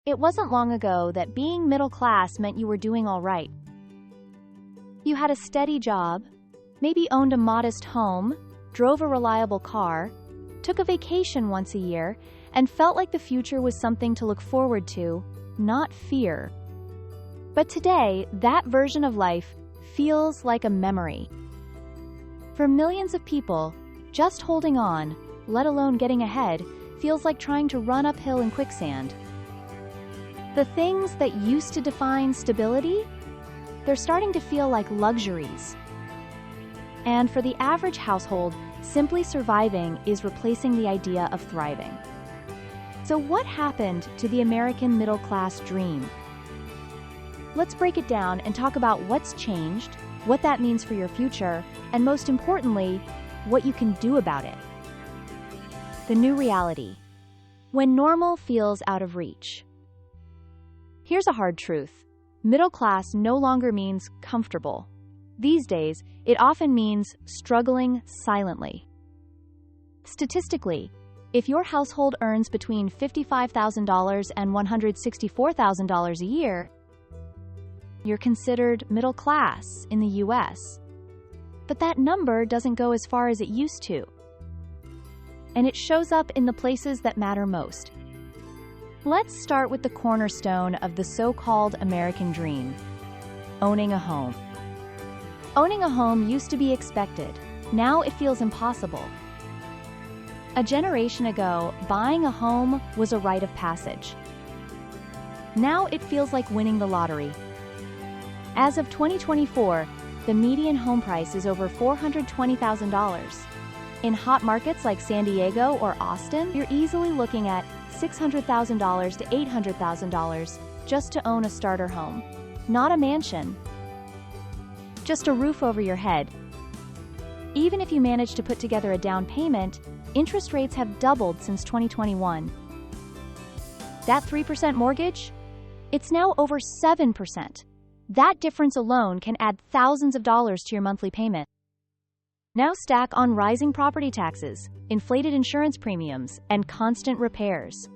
It wasn't long ago that being middle class meant you were doing all right. You had a steady job, maybe owned a modest home, drove a reliable car, took a vacation once a year, and felt like the future was something to look forward to, not fear. But today, that version of life feels like a memory. For millions of people, just holding on, let alone getting ahead, feels like trying to run uphill in quicksand. The things that used to define stability, they're starting to feel like luxuries. And for the average household, simply surviving is replacing the idea of thriving. So what happened to the American middle-class dream? Let's break it down and talk about what's changed, what that means for your future, and most importantly, what you can do about it. The new reality. When normal feels out of reach. Here's a hard truth. Middle class no longer means comfortable. These days, it often means struggling silently. Statistically, if your household earns between $55,000 and $164,000 a year, you're considered middle class in the US. But that number doesn't go as far as it used to. And it shows up in the places that matter most. Let's start with the cornerstone of the so-called American dream: owning a home. Owning a home used to be expected. Now it feels impossible. A generation ago, buying a home was a rite of passage. Now it feels like winning the lottery. As of 2024, the median home price is over $420,000. In hot markets like San Diego or Austin, you're easily looking at $600,000 to $800,000 just to own a starter home. Not a mansion. Just a roof over your head. Even if you manage to put together a down payment, interest rates have doubled since 2021. That 3% mortgage? It's now over 7%. That difference alone can add thousands of dollars to your monthly payment. Now stack on rising property taxes, inflated insurance premiums, and constant repairs.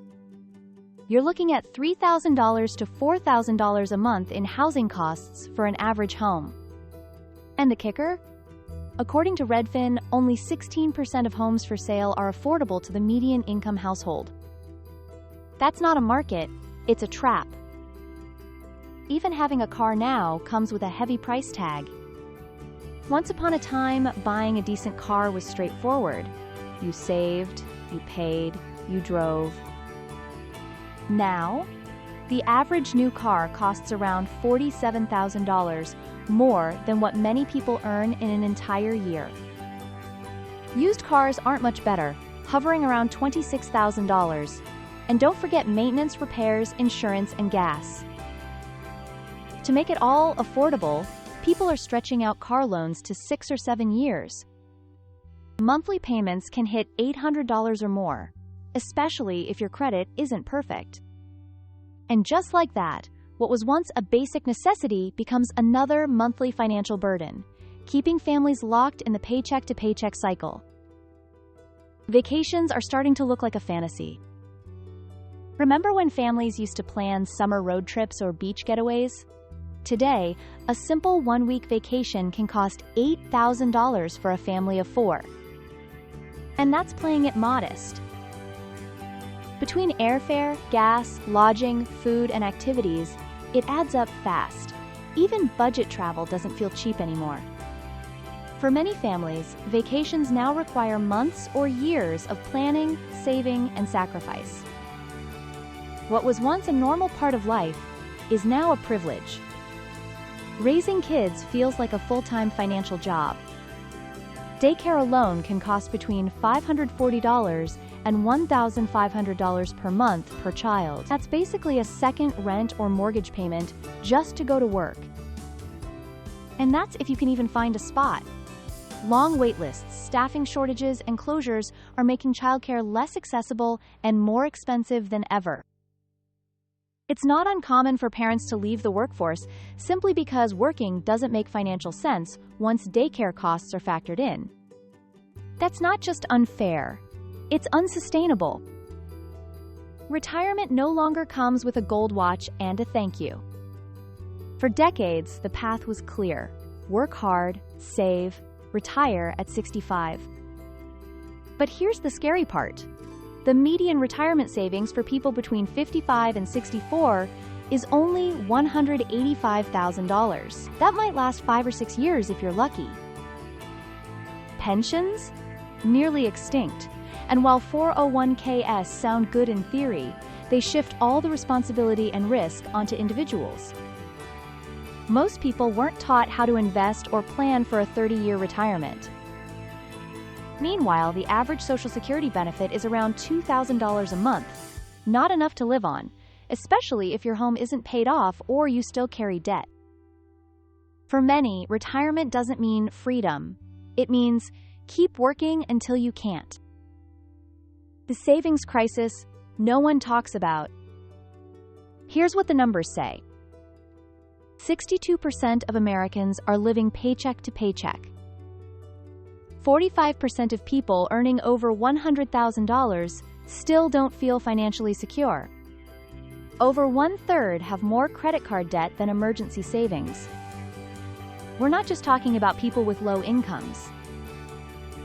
You're looking at $3,000 to $4,000 a month in housing costs for an average home. And the kicker? According to Redfin, only 16% of homes for sale are affordable to the median income household. That's not a market, it's a trap. Even having a car now comes with a heavy price tag. Once upon a time, buying a decent car was straightforward. You saved, you paid, you drove. Now, the average new car costs around $47,000, more than what many people earn in an entire year. Used cars aren't much better, hovering around $26,000. And don't forget maintenance, repairs, insurance, and gas. To make it all affordable, people are stretching out car loans to 6 or 7 years. Monthly payments can hit $800 or more, especially if your credit isn't perfect. And just like that, what was once a basic necessity becomes another monthly financial burden, keeping families locked in the paycheck-to-paycheck cycle. Vacations are starting to look like a fantasy. Remember when families used to plan summer road trips or beach getaways? Today, a simple one-week vacation can cost $8,000 for a family of 4. And that's playing it modest. Between airfare, gas, lodging, food, and activities, it adds up fast. Even budget travel doesn't feel cheap anymore. For many families, vacations now require months or years of planning, saving, and sacrifice. What was once a normal part of life is now a privilege. Raising kids feels like a full-time financial job. Daycare alone can cost between $540 and $1,500 per month per child. That's basically a second rent or mortgage payment just to go to work. And that's if you can even find a spot. Long wait lists, staffing shortages, and closures are making childcare less accessible and more expensive than ever. It's not uncommon for parents to leave the workforce simply because working doesn't make financial sense once daycare costs are factored in. That's not just unfair, it's unsustainable. retirement no longer comes with a gold watch and a thank you. For decades, the path was clear. Work hard, save, retire at 65. But here's the scary part. The median retirement savings for people between 55 and 64 is only $185,000. That might last 5 or 6 years if you're lucky. Pensions? Nearly extinct. And while 401ks sound good in theory, they shift all the responsibility and risk onto individuals. Most people weren't taught how to invest or plan for a 30-year retirement. Meanwhile, the average Social Security benefit is around $2,000 a month, not enough to live on, especially if your home isn't paid off or you still carry debt. For many, retirement doesn't mean freedom. It means keep working until you can't. The savings crisis no one talks about. Here's what the numbers say. 62% of Americans are living paycheck to paycheck. 45% of people earning over $100,000 still don't feel financially secure. Over 1/3 have more credit card debt than emergency savings. We're not just talking about people with low incomes.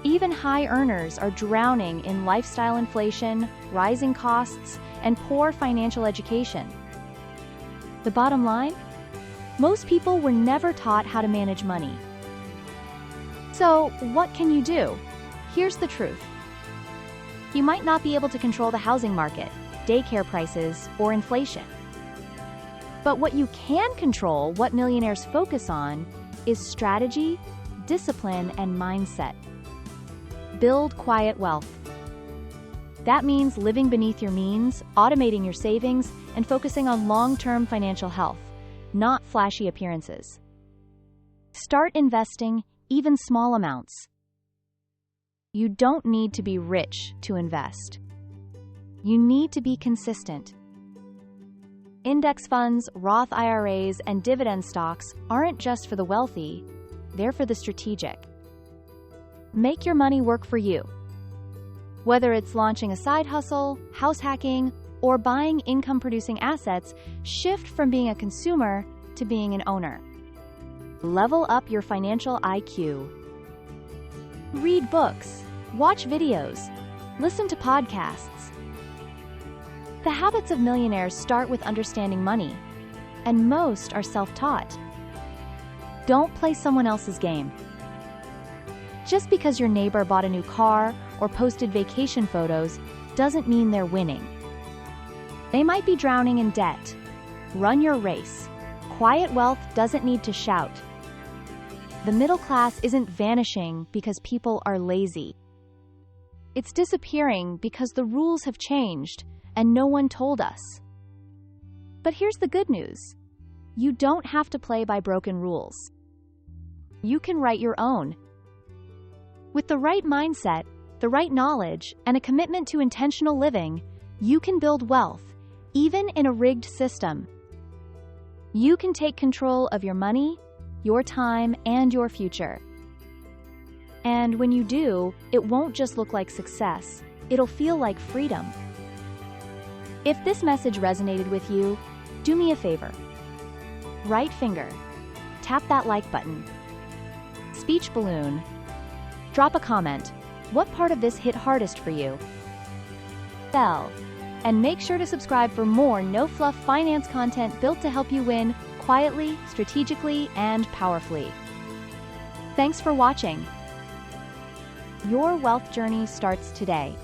Even high earners are drowning in lifestyle inflation, rising costs, and poor financial education. The bottom line? Most people were never taught how to manage money. So, what can you do? Here's the truth. You might not be able to control the housing market, daycare prices, or inflation. But what you can control, what millionaires focus on, is strategy, discipline, and mindset. Build quiet wealth. That means living beneath your means, automating your savings, and focusing on long-term financial health, not flashy appearances. Start investing, even small amounts. You don't need to be rich to invest. You need to be consistent. Index funds, Roth IRAs, and dividend stocks aren't just for the wealthy, they're for the strategic. Make your money work for you. Whether it's launching a side hustle, house hacking, or buying income-producing assets, shift from being a consumer to being an owner. Level up your financial IQ. Read books, watch videos, listen to podcasts. The habits of millionaires start with understanding money, and most are self-taught. Don't play someone else's game. Just because your neighbor bought a new car or posted vacation photos doesn't mean they're winning. They might be drowning in debt. Run your race. Quiet wealth doesn't need to shout. The middle class isn't vanishing because people are lazy. It's disappearing because the rules have changed and no one told us. But here's the good news. You don't have to play by broken rules. You can write your own. With the right mindset, the right knowledge, and a commitment to intentional living, you can build wealth, even in a rigged system. You can take control of your money, your time, and your future. And when you do, it won't just look like success, it'll feel like freedom. If this message resonated with you, do me a favor. Right finger, tap that like button. Speech balloon, drop a comment. What part of this hit hardest for you? Bell. And make sure to subscribe for more no-fluff finance content built to help you win quietly, strategically, and powerfully. Thanks for watching. Your wealth journey starts today.